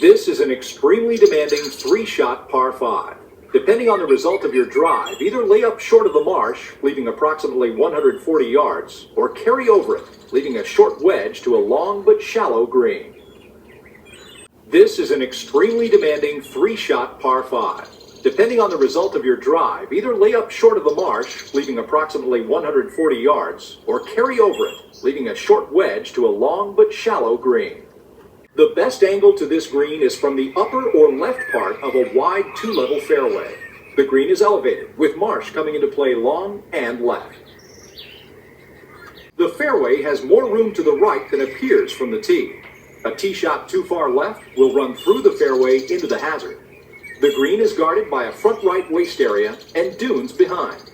This is an extremely demanding three-shot par 5. Depending on the result of your drive, either lay up short of the marsh, leaving approximately 140 yards, or carry over it, leaving a short wedge to a long but shallow green. This is an extremely demanding three-shot par 5. Depending on the result of your drive, either lay up short of the marsh, leaving approximately 140 yards, or carry over it, leaving a short wedge to a long but shallow green. The best angle to this green is from the upper or left part of a wide two-level fairway. The green is elevated, with marsh coming into play long and left. The fairway has more room to the right than appears from the tee. A tee shot too far left will run through the fairway into the hazard. The green is guarded by a front right waist area and dunes behind.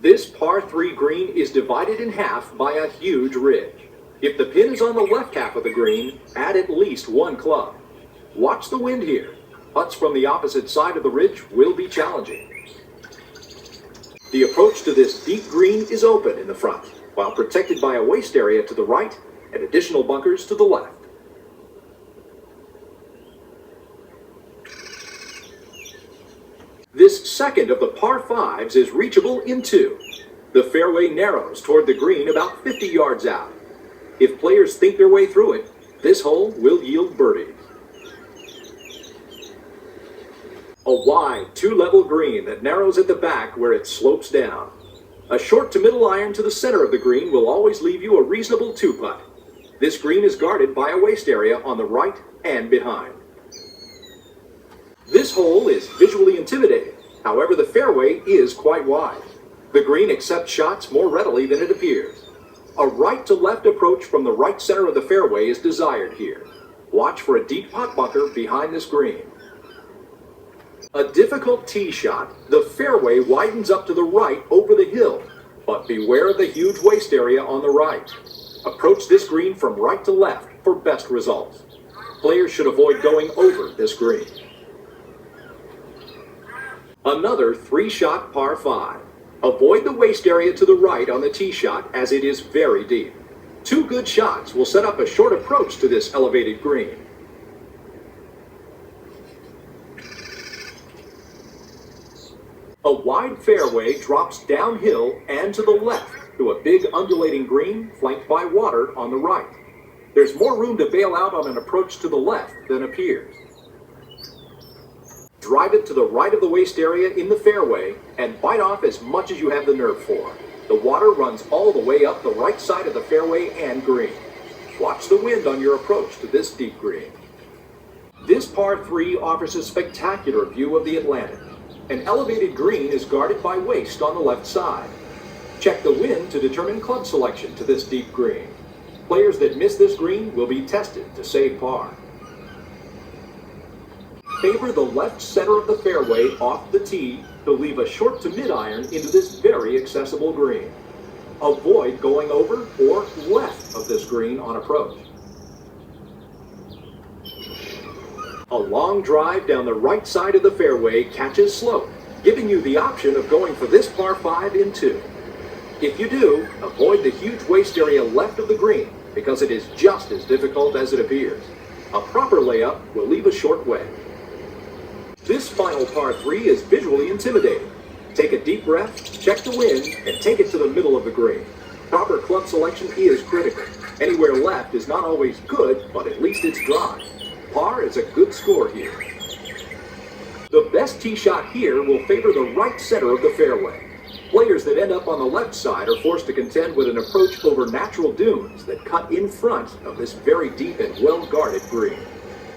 This par 3 green is divided in half by a huge ridge. If the pin is on the left half of the green, add at least one club. Watch the wind here. Putts from the opposite side of the ridge will be challenging. The approach to this deep green is open in the front, while protected by a waist area to the right and additional bunkers to the left. This second of the par 5s is reachable in 2. The fairway narrows toward the green about 50 yards out. If players think their way through it, this hole will yield birdies. A wide two-level green that narrows at the back where it slopes down. A short to middle iron to the center of the green will always leave you a reasonable 2-putt. This green is guarded by a waist area on the right and behind. This hole is visually intimidating. However, the fairway is quite wide. The green accepts shots more readily than it appears. A right-to-left approach from the right center of the fairway is desired here. Watch for a deep pot bunker behind this green. A difficult tee shot, the fairway widens up to the right over the hill, but beware of the huge waist area on the right. Approach this green from right to left for best results. Players should avoid going over this green. Another three-shot par 5. Avoid the waist area to the right on the tee shot as it is very deep. 2 good shots will set up a short approach to this elevated green. A wide fairway drops downhill and to the left to a big undulating green flanked by water on the right. There's more room to bail out on an approach to the left than appears. Drive it to the right of the waist area in the fairway and bite off as much as you have the nerve for. The water runs all the way up the right side of the fairway and green. Watch the wind on your approach to this deep green. This par 3 offers a spectacular view of the Atlantic. An elevated green is guarded by waist on the left side. Check the wind to determine club selection to this deep green. Players that miss this green will be tested to save par. Favor the left center of the fairway off the tee to leave a short to mid-iron into this very accessible green. Avoid going over or left of this green on approach. A long drive down the right side of the fairway catches slope, giving you the option of going for this par 5 in 2. If you do, avoid the huge waist area left of the green because it is just as difficult as it appears. A proper layup will leave a short wedge. This final par 3 is visually intimidating. Take a deep breath, check the wind, and take it to the middle of the green. Proper club selection is critical. Anywhere left is not always good, but at least it's dry. Par is a good score here. The best tee shot here will favor the right center of the fairway. Players that end up on the left side are forced to contend with an approach over natural dunes that cut in front of this very deep and well-guarded green.